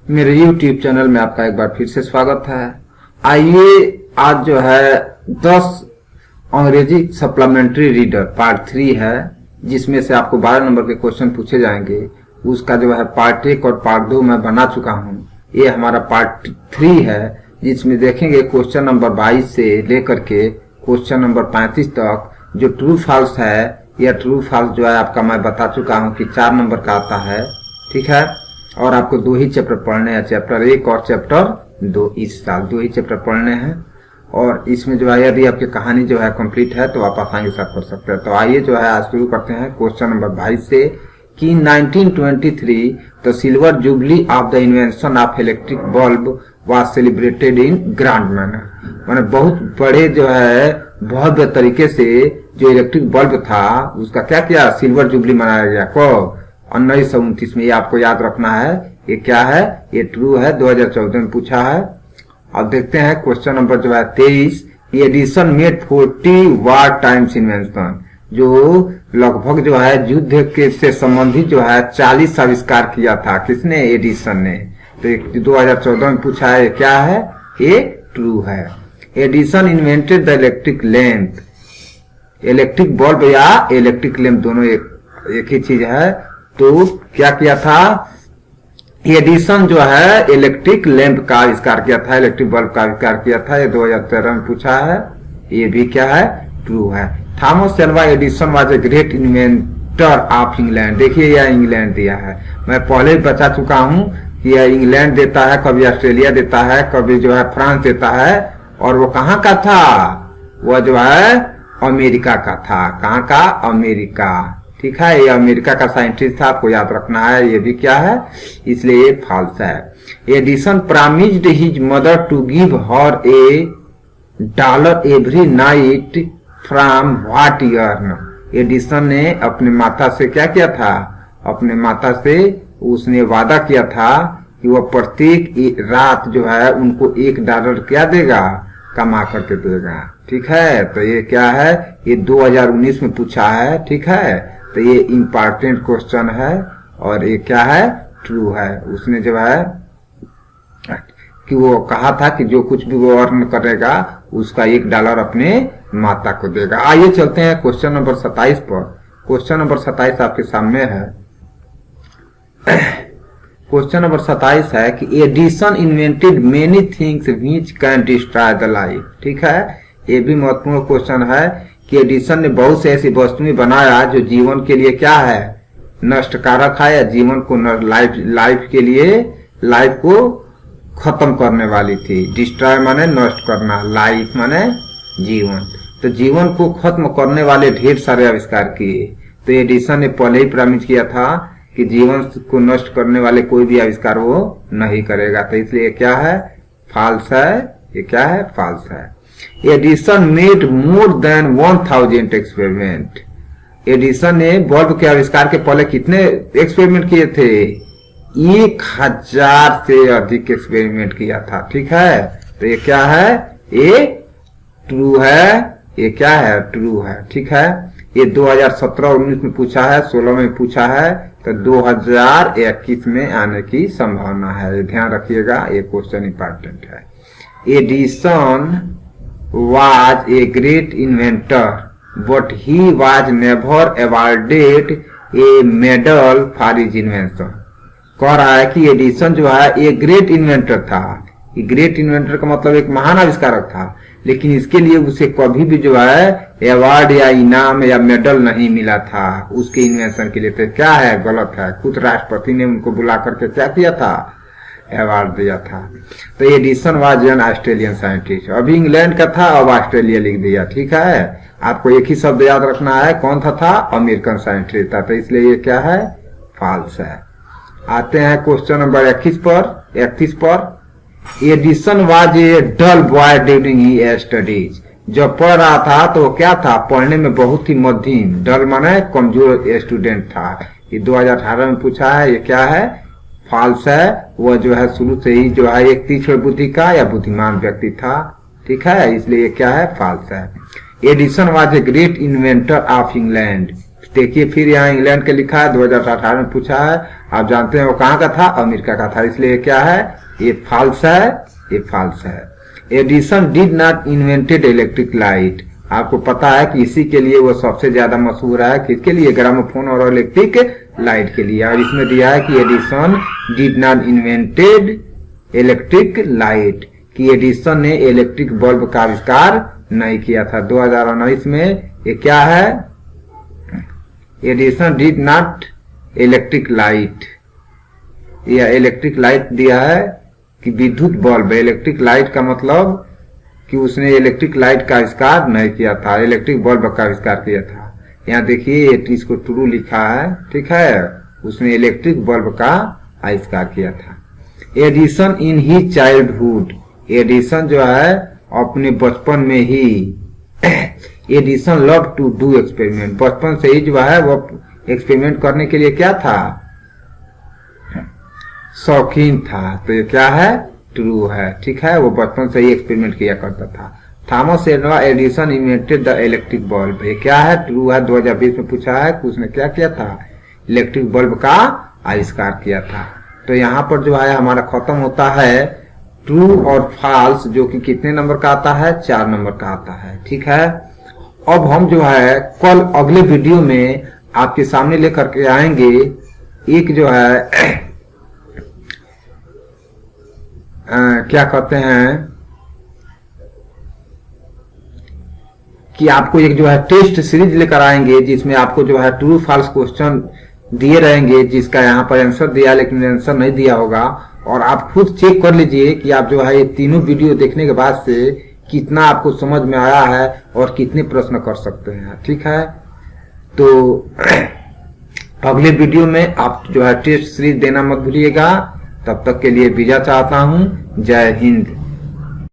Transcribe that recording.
मेरे YouTube channel में आपका एक बार फिर से स्वागत है। आइए आज जो है 10 अंग्रेजी सप्लीमेंट्री रीडर पार्ट 3 है, जिसमें से आपको 12 नंबर के क्वेश्चन पूछे जाएंगे। उसका जो है पार्ट 1 और पार्ट 2 मैं बना चुका हूँ। ये हमारा पार्ट 3 है, जिसमें देखेंगे क्वेश्चन नंबर 22 से लेकर के क्वेश्चन नंबर 35 तक। जो ट्रू फॉल्स है या ट्रू फॉल्स जो है आपका मैं बता चुका हूँ कि 4 नंबर का आता है, ठीक है। और आपको 2 ही चैप्टर पढ़ने हैं, चैप्टर 1 और चैप्टर 2। इस साल 2 ही चैप्टर पढ़ने हैं। और इसमें जो है यदि आपकी कहानी जो है कंप्लीट है तो आप आसानी के साथ पढ़ सकते हैं। तो आइए जो है आज शुरू करते हैं क्वेश्चन नंबर 22 से कि 1923 the silver jubilee of the invention of electric bulb was celebrated in grand manner. माने बहुत बड़े जो है भव्य तरीके से जो इलेक्ट्रिक बल्ब था उसका क्या किया, सिल्वर जुबली मनाया गया। को 1929 में, ये आपको याद रखना है। ये क्या है, ये ट्रू है, 2014 में पूछा है। अब देखते हैं क्वेश्चन नंबर जो है 23। एडिसन मेड 40 वार टाइम्स इन्वेंशन, जो लगभग जो है युद्ध के से संबंधित जो है 40 आविष्कार किया था। किसने? एडिसन ने। तो 2014 में पूछा है, क्या है, ये ट्रू है। Edison invented the electric lamp, electric bulb या इलेक्ट्रिक लैंप दोनों एक ही चीज है। तो क्या किया था, एडिसन जो है इलेक्ट्रिक लैंप का आविष्कार किया था, इलेक्ट्रिक बल्ब का आविष्कार किया था। ये 2013 में पूछा है, ये भी क्या है, ट्रू है। Thomas Alva Edison was a great inventor of England. देखिए यह इंग्लैंड दिया है, मैं पहले भी बता चुका हूं कि यह इंग्लैंड देता है, कभी ऑस्ट्रेलिया देता है, कभी जो है फ्रांस देता है। और वो कहाँ का था, वह जो है अमेरिका का था। कहाँ का, अमेरिका, ठीक है। ये अमेरिका का साइंटिस्ट था, आपको याद रखना है। ये भी क्या है, इसलिए ये फॉल्स है। Edison promised his mother to give her $1 every night from what earn. Edison ने अपने माता से क्या किया था, अपने माता से उसने वादा किया था कि वह प्रत्येक रात जो है उनको $1 क्या देगा, कमा करके देगा, ठीक है। तो ये क्या है, ये 2019 में पूछा है, ठीक है। तो ये इम्पोर्टेंट क्वेश्चन है और ये क्या है, ट्रू है। उसने जो है कि वो कहा था कि जो कुछ भी वो अर्न करेगा उसका $1 अपने माता को देगा। आइए चलते हैं क्वेश्चन नंबर 27 पर। क्वेश्चन नंबर 27 आपके सामने है। क्वेश्चन नंबर 27 है कि Edison invented many things which can destroy the life, ठीक है। ये भी महत्वपूर्ण क्वेश्चन है कि एडिसन ने बहुत से ऐसी वस्तुएं बनाया जो जीवन के लिए क्या है, नष्टकारक है, या जीवन को लाइफ के लिए लाइफ को खत्म करने वाली थी। डिस्ट्रॉय माने नष्ट करना, लाइफ माने जीवन। तो जीवन को खत्म करने वाले ढेर सारे आविष्कार किए। तो एडिसन ने पहले ही प्रॉमिस किया था कि जीवन को नष्ट करने वाले कोई भी आविष्कार वो नहीं करेगा। तो इसलिए क्या है, फॉल्स है। ये क्या है, फॉल्स है। Edison made more than 1000 experiment. Edison ने बल्ब के आविष्कार के पहले कितने एक्सपेरिमेंट किए थे, 1000 से अधिक एक्सपेरिमेंट किया था, ठीक है। तो ये क्या है, ये ट्रू है। ये क्या है, ट्रू है, ठीक है। ये 2017-19 में पूछा है, 16 में पूछा है, तो 2021 में आने की संभावना है। ये ध्यान रखिएगा, ये क्वेश्चन इंपॉर्टेंट है। Edison was a great inventor, but he was never awarded a medal for his invention। कह रहा है कि एडिसन जो है एक ग्रेट इन्वेंटर था। ये ग्रेट इन्वेंटर का मतलब एक महान आविष्कारक था, लेकिन इसके लिए उसे कभी भी जो है अवार्ड या इनाम या मेडल नहीं मिला था उसके इन्वेंशन के लिए। तो क्या है, गलत है। खुद राष्ट्रपति ने उनको बुला करके क्या किया था, अवार्ड दिया था। तो Edison was an Australian scientist. अभी इंग्लैंड का था, अब ऑस्ट्रेलिया लिख दिया, ठीक है। आपको एक ही शब्द याद रखना है, कौन था, अमेरिकन साइंटिस्ट था। तो इसलिए ये क्या है, फॉल्स है। आते हैं क्वेश्चन नंबर 31 पर। Edison was a dull boy during he studies. जब पढ़ रहा था तो क्या था, पढ़ने में बहुत ही मध्यम, डल माने कमजोर स्टूडेंट था। ये 2018 में पूछा है। ये क्या है, फॉल्स है। वह जो है शुरू से ही जो है एक तीक्ष्ण बुद्धि का या बुद्धिमान व्यक्ति था, ठीक है। इसलिए क्या है, फॉल्स है। Edison was a great inventor of England, देखिए फिर यहाँ इंग्लैंड के लिखा है, 2018 में पूछा है। आप जानते हैं वो कहाँ का था, अमेरिका का था, इसलिए क्या है, ये फॉल्स है, ये फॉल्स है। Edison did not invented electric light. आपको पता है कि इसी के लिए वो सबसे ज्यादा मशहूर है, किसके लिए, ग्रामोफोन और इलेक्ट्रिक लाइट के लिए। और इसमें दिया है कि Edison did not invented electric light, कि एडिसन ने इलेक्ट्रिक बल्ब का आविष्कार नहीं किया था। 2019 में ये क्या है, Edison did not electric light, या इलेक्ट्रिक लाइट दिया है कि विद्युत बल्ब। इलेक्ट्रिक लाइट का मतलब कि उसने इलेक्ट्रिक लाइट का आविष्कार नहीं किया था, इलेक्ट्रिक बल्ब का आविष्कार किया था। यहाँ देखिए इसको ट्रू लिखा है, ठीक है, उसने इलेक्ट्रिक बल्ब का आविष्कार किया था। Edison in his childhood, Edison जो है अपने बचपन में ही, Edison love to do experiment, बचपन से ही जो है वो एक्सपेरिमेंट करने के लिए क्या था, शौकीन था। तो ये क्या है, ट्रू है, ठीक है, वो बचपन से ही एक्सपेरिमेंट किया करता था। Thomas Alva Edison invented the electric bulb, ये क्या है, ट्रू है। 2020 में पूछा है कि उसने क्या किया था, इलेक्ट्रिक बल्ब का आविष्कार किया था। तो यहाँ पर जो है हमारा खत्म होता है ट्रू और फॉल्स, जो कि कितने नंबर का आता है, 4 नंबर का आता है, ठीक है। अब हम जो है कल अगले वीडियो में आपके सामने लेकर के आएंगे एक जो है क्या कहते हैं कि आपको एक जो है टेस्ट सीरीज लेकर आएंगे, जिसमें आपको जो है ट्रू फॉल्स क्वेश्चन दिए रहेंगे, जिसका यहाँ पर आंसर दिया लेकिन आंसर नहीं दिया होगा। और आप खुद चेक कर लीजिए कि आप जो है ये तीनों वीडियो देखने के बाद से कितना आपको समझ में आया है और कितने प्रश्न कर सकते हैं, ठीक है। तो अगले वीडियो में आप जो है टेस्ट सीरीज देना मत भूलिएगा। तब तक के लिए विदा चाहता हूँ। जय हिंद।